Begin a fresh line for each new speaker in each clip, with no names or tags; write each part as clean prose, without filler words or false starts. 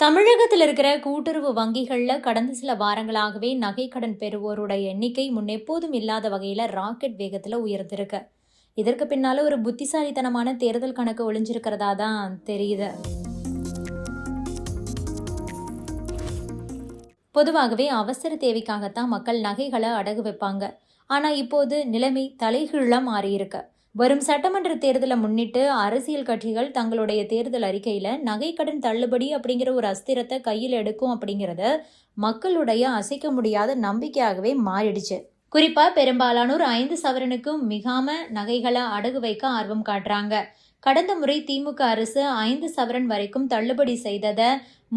தமிழகத்தில் இருக்கிற கூட்டுறவு வங்கிகளில் கடந்த சில வாரங்களாகவே நகை கடன் பெறுவோரோட எண்ணிக்கை முன்னெப்போதும் இல்லாத வகையில் ராக்கெட் வேகத்தில் உயர்ந்திருக்கு. இதற்கு பின்னால ஒரு புத்திசாலித்தனமான தேர்தல் கணக்கு ஒளிஞ்சிருக்கிறதா தான் தெரியுது. பொதுவாகவே அவசர தேவைக்காகத்தான் மக்கள் நகைகளை அடகு வைப்பாங்க. ஆனால் இப்போது நிலைமை தலைகீழா மாறியிருக்கு. வரும் சட்டமன்ற தேர்தலை முன்னிட்டு அரசியல் கட்சிகள் தங்களுடைய தேர்தல் அறிக்கையில நகைக்கடன் தள்ளுபடி அப்படிங்கிற ஒரு அஸ்திரத்தை கையில் எடுக்கும் அப்படிங்கிறத மக்களுடைய அசைக்க முடியாத நம்பிக்கையாகவே மாறிடுச்சு. குறிப்பா பெரும்பாலானோர் 5 சவரனுக்கும் மிகாம நகைகளை அடகு வைக்க ஆர்வம் காட்டுறாங்க. கடந்த முறை திமுக அரசு 5 சவரன் வரைக்கும் தள்ளுபடி செய்ததை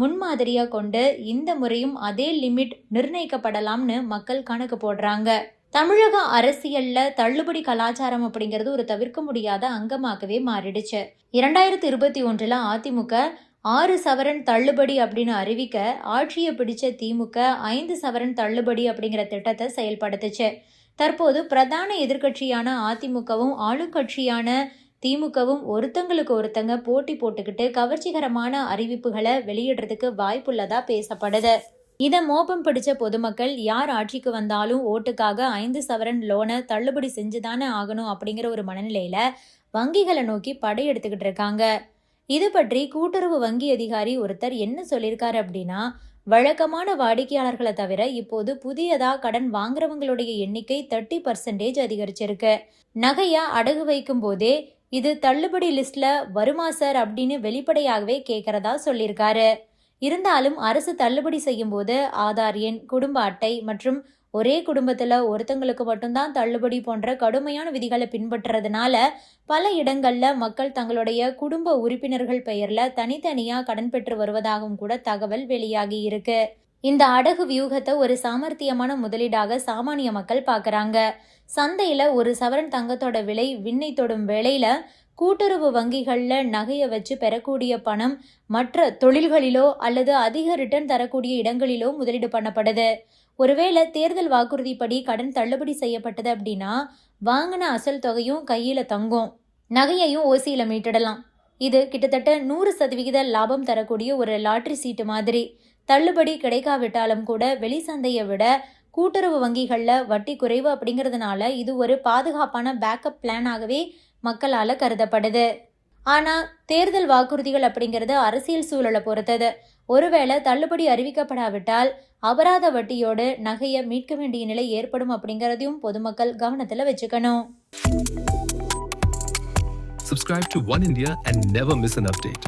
முன்மாதிரியா கொண்டு இந்த முறையும் அதே லிமிட் நிர்ணயிக்கப்படலாம்னு மக்கள் கணக்கு போடுறாங்க. தமிழக அரசியல்ல தள்ளுபடி கலாச்சாரம் அப்படிங்கிறது ஒரு தவிர்க்க முடியாத அங்கமாகவே மாறிடுச்சு. 2021 அதிமுக 6 சவரன் தள்ளுபடி அப்படின்னு அறிவிக்க ஆட்சியை பிடிச்ச திமுக 5 சவரன் தள்ளுபடி அப்படிங்கிற திட்டத்தை செயல்படுத்துச்சு. தற்போது பிரதான எதிர்கட்சியான அதிமுகவும் ஆளுங்கட்சியான திமுகவும் ஒருத்தங்களுக்கு ஒருத்தங்க போட்டி போட்டுக்கிட்டு கவர்ச்சிகரமான அறிவிப்புகளை வெளியிடுறதுக்கு வாய்ப்புள்ளதா பேசப்படுது. இதை மோப்பம் பிடிச்ச பொதுமக்கள் யார் ஆட்சிக்கு வந்தாலும் ஓட்டுக்காக 5 சவரன் லோனை தள்ளுபடி செஞ்சுதானே ஆகணும் அப்படிங்கிற ஒரு மனநிலையில வங்கிகளை நோக்கி படையெடுத்துக்கிட்டு இருக்காங்க. இது பற்றி கூட்டுறவு வங்கி அதிகாரி ஒருத்தர் என்ன சொல்லியிருக்காரு அப்படின்னா, வழக்கமான வாடிக்கையாளர்களை தவிர இப்போது புதியதா கடன் வாங்குறவங்களுடைய எண்ணிக்கை 30% அதிகரிச்சிருக்கு. நகையா அடகு வைக்கும் போதே இது தள்ளுபடி லிஸ்ட்ல வருமா சார் அப்படின்னு வெளிப்படையாகவே கேட்கறதா சொல்லியிருக்காரு. இருந்தாலும் அரசு தள்ளுபடி செய்யும் போது ஆதார் எண், குடும்ப அட்டை மற்றும் ஒரே குடும்பத்துல ஒருத்தங்களுக்கு மட்டும்தான் தள்ளுபடி போன்ற கடுமையான விதிகளை பின்பற்றுறதுனால பல இடங்கள்ல மக்கள் தங்களுடைய குடும்ப உறுப்பினர்கள் பெயர்ல தனித்தனியா கடன் பெற்று வருவதாகவும் கூட தகவல் வெளியாகி இருக்கு. இந்த அடகு வியூகத்தை ஒரு சாமர்த்தியமான முதலீடாக சாமானிய மக்கள் பாக்குறாங்க. சந்தையில ஒரு சவரன் தங்கத்தோட விலை விண்ணை தொடும் வேளையில கூட்டுறவு வங்கிகளில் நகையை வச்சு பெறக்கூடிய பணம் மற்ற தொழில்களிலோ அல்லது அதிக ரிட்டர்ன் தரக்கூடிய இடங்களிலோ முதலீடு பண்ணப்படுது. ஒருவேளை தேர்தல் வாக்குறுதிப்படி கடன் தள்ளுபடி செய்யப்பட்டது அப்படின்னா வாங்கின அசல் தொகையும் கையில தங்கும், நகையையும் ஓசியில மீட்டிடலாம். இது கிட்டத்தட்ட 100% லாபம் தரக்கூடிய ஒரு லாட்டரி சீட்டு மாதிரி. தள்ளுபடி கிடைக்காவிட்டாலும் கூட வெளி சந்தையை விட கூட்டுறவு வங்கிகளில் வட்டி குறைவு அப்படிங்கிறதுனால இது ஒரு பாதுகாப்பான பேக்கப் பிளானாகவே மக்களால் கருதப்படுது. ஆனால் தேர்தல் வாக்குறுதிகள் அப்படிங்கிறது அரசியல் சூழலை பொறுத்தது. ஒருவேளை தள்ளுபடி அறிவிக்கப்படாவிட்டால் அபராத வட்டியோடு நகையை மீட்க வேண்டிய நிலை ஏற்படும் அப்படிங்கிறதையும் பொதுமக்கள் கவனத்தில் வச்சுக்கணும்.
Subscribe to One India and never miss an update.